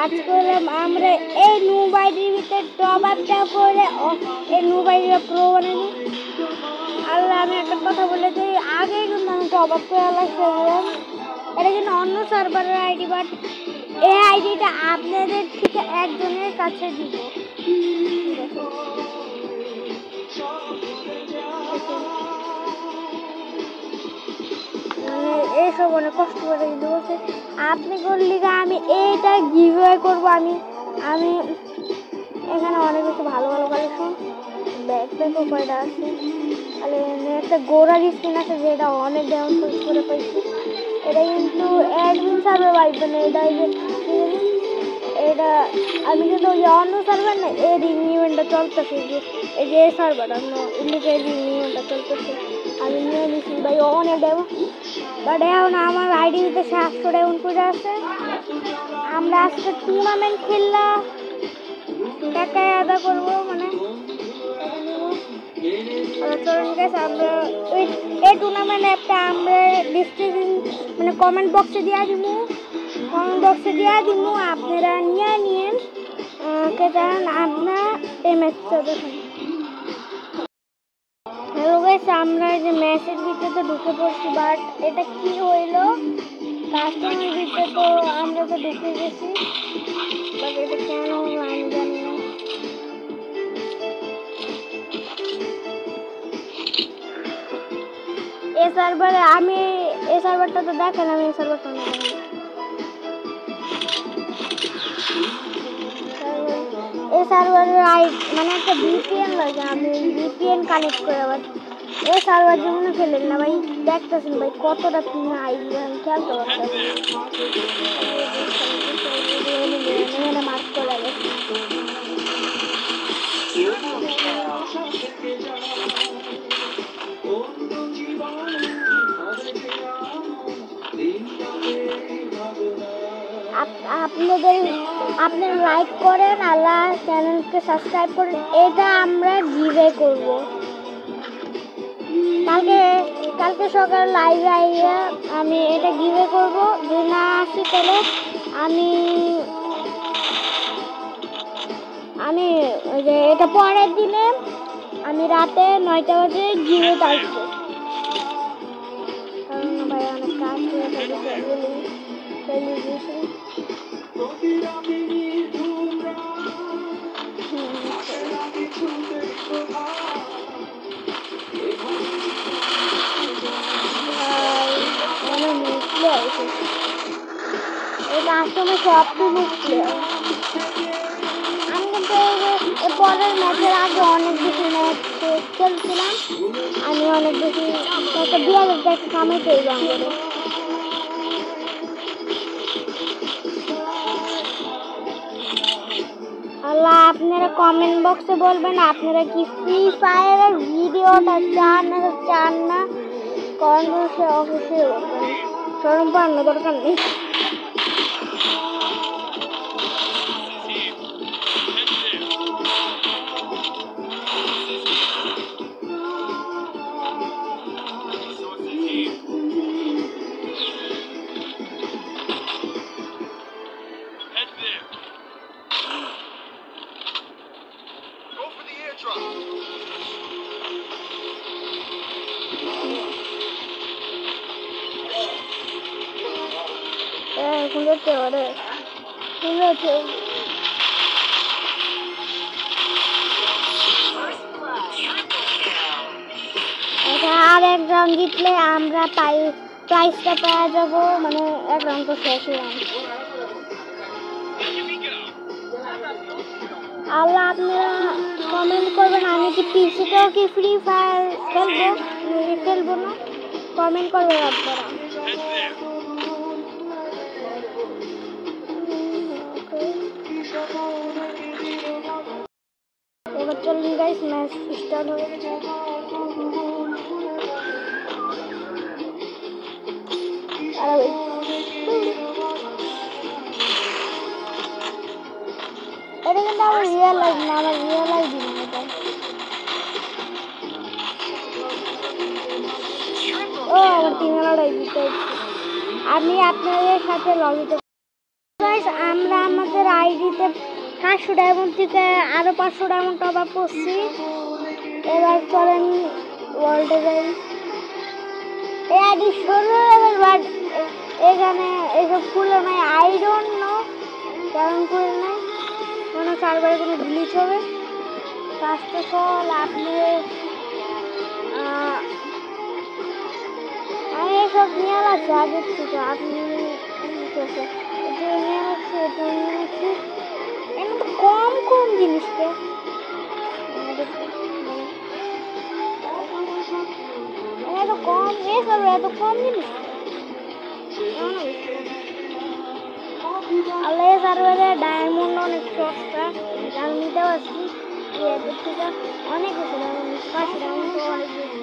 কাজ করলাম আমরা এই মোবাইলের ভিতরে টপ আপটা করে এই মোবাইলটা প্রো বানাই। আল্লাহ আমি একটা কথা বলে দিই, আগে কিন্তু আমি টপ আপ করে লাগছিলাম, এটা কিন্তু অন্য সার্ভারের আইডি, বাট এই আইডিটা আপনাদের থেকে একজনের কাছে দিব। এইসব অনেক কষ্ট করে কিন্তু বলছে আপনি করলে আমি এইটা গিভওয়ে করবো। আমি এখানে অনেক বেশি ভালো ভালো কালেকশন ব্যাকপ্যাকও কয়টা আছে, তাহলে একটা গোড়ার স্কিন আছে যেটা অনেক ডাউনলোড করে পাইছি। এটা কিন্তু অ্যাডমিন সার্ভার পাইবে না, এটা আমি কিন্তু ওই অন্য সার্ভার না এই রিং ইভেন্টটা চলতেছে, এই যে সার্ভারটা ইন্ডিকে রিং ইভেন্টটা চলতেছে, আমি নিয়ে নিচ্ছি ভাই অনেক ডাউন। বাট এখন আমার আইডিতে 700 ডাউন করে আছে। আমরা আজকে টুর্নামেন্ট খেললাম, টাকায় আদা করবো, মানে আমরা এই টুর্নামেন্ট অ্যাপটা আমরা ডিসক্রিপশন মানে কমেন্ট বক্সে দিয়ে দিব, আপনারা নিয়ে নিন কে জানেন আপনার এই ম্যাচটা দেখুন। হ্যালো গাইস, আমরা যে ম্যাচের ভিতরে ঢুকে পড়ছি, বাট এটা কি হইলো কাস্টমার ভিতরে তো আমরা তো ঢুকে গেছি, বাট এটা কেন হলো আমি জানি না। এই সার্ভারে আমি এই সার্ভারটা তো দেখেন, আমি এই সার্ভারটা না এই সার্ভারের মানে একটা ভিপিএন লাগে, আমি ভিপিএন কানেক্ট করে আবার এই সার্ভার যেমন খেলেন না ভাই, দেখতেছেন ভাই কতটা পিন আইডি আমি খেলতে পারতাম এখানে মার্ক করে গেছে। আপনারা লাইক করেন, আল্লাহ চ্যানেলকে সাবস্ক্রাইব করেন, এটা আমরা গিভওয়ে করব। কালকে সকালে লাইভে আইয়া আমি এটা গিভওয়ে করব। যদি না আসি তাহলে আমি যে এটা পরের দিনে আমি রাতে 9টা বাজে গিভওয়ে আসবো। কারণ ভাই অনেক কাজ করে আসলে সব মুখলে আমি কিন্তু পরের ম্যাচের আগে অনেক বেশি ম্যাচ খেলছিলাম, আমি অনেক বেশি একটা 2000 টাকা কামাইতে করে। আল্লাহ আপনারা কমেন্ট বক্সে বলবেন আপনারা কি ফ্রি ফায়ারের ভিডিওটা চান না কমেন্ট বক্সে অবশ্যই বলবেন, শরম পাওয়ার দরকার নেই। আর এক রাউন্ড জিতলে আমরা প্রাইজটা পাওয়া যাবো, মানে এক রাউন্ড তো শেষ হয়ে যাবে। আল্লাহ আপনারা কমেন্ট করবেন আমি কি পিসিতেও কি ফ্রি ফায়ার খেলবো না, কমেন্ট করবেন আপনারা। এবার চলুন গাইস ম্যাচ স্টার্ট হয়ে গেছে। এটা কিন্তু আমার রিয়েল লাইফ না, আমার রিয়েল লাইফ দিন এটা। ও আমার টিমের লড়াই জিতে, আমি আপনাদের সাথে লবিতে গাইস আমরা আমাদের আইডিতে 500 ডায়মন্ড থেকে আরো 500 ডায়মন্ড টপ আপ করছি। এবার চলেন ওয়ার্ল্ডে যাই। এই আইডি 16 লেভেল, বাট এখানে এসব খুলে নাই। আই ডোন্ট নো কেমন খুলে নাই, কোনো সার্ভারে কোনো গ্লিচ হবে। ফার্স্ট অফ অল আপনি আমি এসব নিয়ে আসছি আগের থেকে। আপনি এটা নিয়ে আসছি, এটা নিয়ে আসছি। এর মধ্যে কম কম জিনিসকে এত কম এসব এত কম জিনিস আল্লাহ সার্ভারে ডায়মন্ড অনেক সস্তা, আমি নিতে পারছি। এদের থেকে অনেক বেশি ডায়মন্ড, 500 ডায়মন্ড তো অনেক বেশি।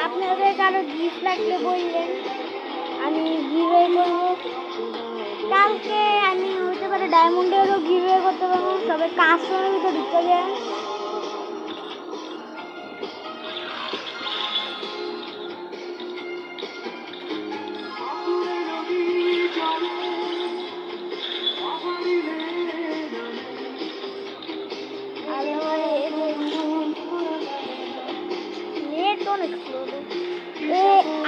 আপনাদের কারো গিফট লাগলে বললেন, আমি গিভওয়ে করবো। কালকে আমি হতে পারে ডায়মন্ডেরও গিভওয়ে করতে পারবো। সবাই কাস্টমারের ভিতরে ঢুকতে দেন।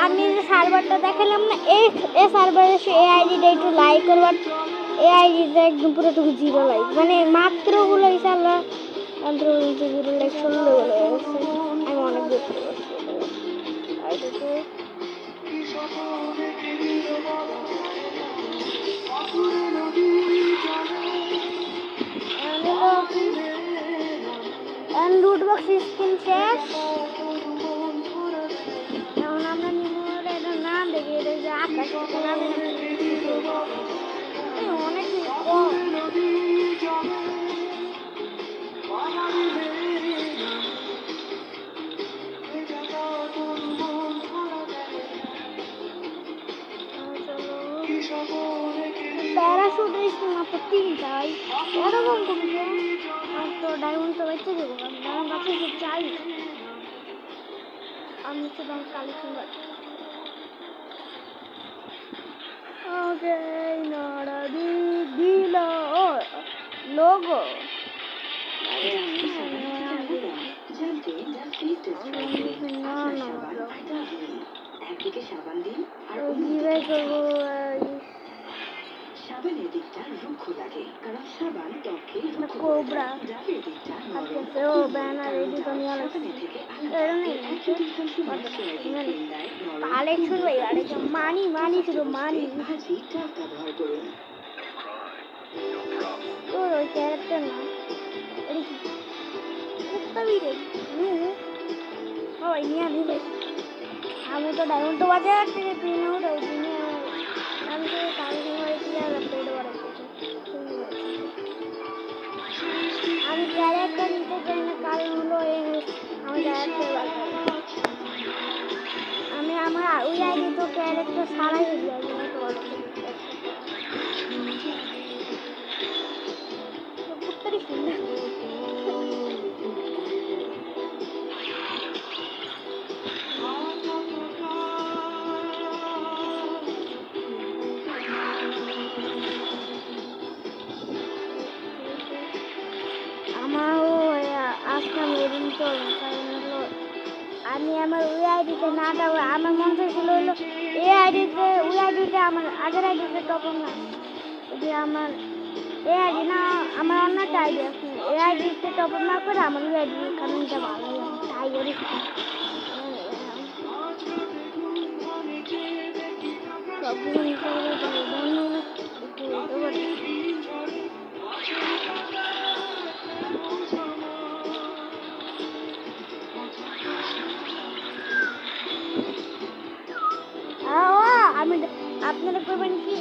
আমি যে সার্ভারটা দেখালাম না, এই সার্ভারে এই আইডিটা একটু লাইক করবার। এই আইডিটা একদম পুরোটুকু 0 লাইক, মানে মাত্র গুলো ইনশাআল্লাহ মাত্র 0 লাইক 16 হয়ে গেছে। আমি অনেক দেখতে পাচ্ছি আইডিতে। লুট বক্স স্কিন শেষ। এখন আমরা নিব এটা নাম দেখি, এটা যে আকাশ অনেক কম। প্যারাশুট মাত্র 3টাই, এরকম কমছে। তো ডায়মন্ড তো বেঁচে দেবো, ডায়মন্ড বাঁচিয়ে চাই। আমি শুধু collection বাড়ছি। Okay, not a big deal. Oh, logo. একদিকে সাবান দিন আর সাবানের দিকটা রুক্ষ লাগে, কারণ সাবান ত্বকে কোবরা ডাবের দিকটা নরম। ও ব্যানার রেডি তো নিয়ে আসছি। কালেকশন ভাই আরে মানি মানি শুধু মানি। ভাজি ডাব ব্যবহার করুন। তোর ওই ক্যারেক্টার না এটা কি কুত্তাবি রে? ওই নিয়ে নিবে। আমি তো ডায়মন্ড তো বাজে আসছে যে তুই নাও তাই তুমি আমি তো কালেকশন ভাই প্লেয়ার আপডেট বাড়াচ্ছি। আমি ক্যারেক্টার নিতে চাই না, কারণ হলো আমি ক্যারেক্টার আমি আমার ওই আইডি তো ক্যারেক্টার ছাড়াই যাই আমি আমার ওই আইডিতে না যাবো। আমার মন চাইছিল হলো এই আইডিতে, ওই আইডিতে আমার আগের আইডিতে টপ না, যে আমার এই আইডি না, আমার অন্য একটা আইডি আছে। এই আইডিতে টপ না করে আমার ওই আইডি কারণটা ভালো লাগে তাই করি। আমি আপনারা করবেন কি,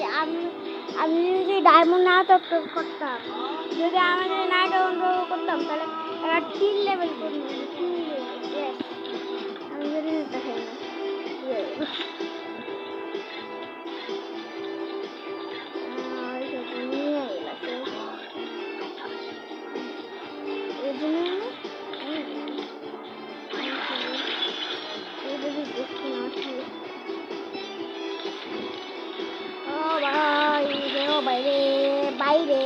আমি যদি ডায়মন্ড না তো করতাম, যদি আমি না ডায়মন্ড করতাম তাহলে 3 লেভেল করতাম। 3 লেভেল আমি যদি দেখেন না সবাই বেরো বাইরে বাইরে।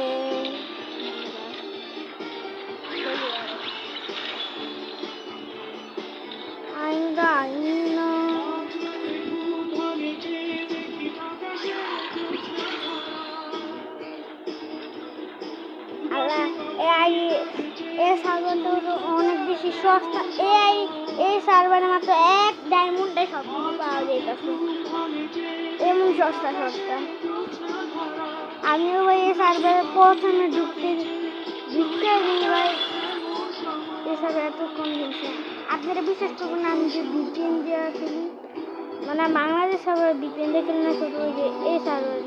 আল্লাহ এই সার্ভারটা হলো অনেক বেশি সস্তা। এই সার্ভারে মাত্র 1 ডায়মন্ডে সব কিছু পাওয়া যাইতেছে, এমন সস্তা সস্তা। আমিও ভাই এই সার্ভারে প্রথমে ঢুকতে ভাই এই সার্ভারে এতক্ষণ গেছে। আপনারা বিশ্বাস করবেন না, আমি যে ভিপিএন দেওয়া খেলি, মানে বাংলাদেশ সার্ভারে ভিপিএন দেখেন না, শুধু ওই যে এই সার্ভারে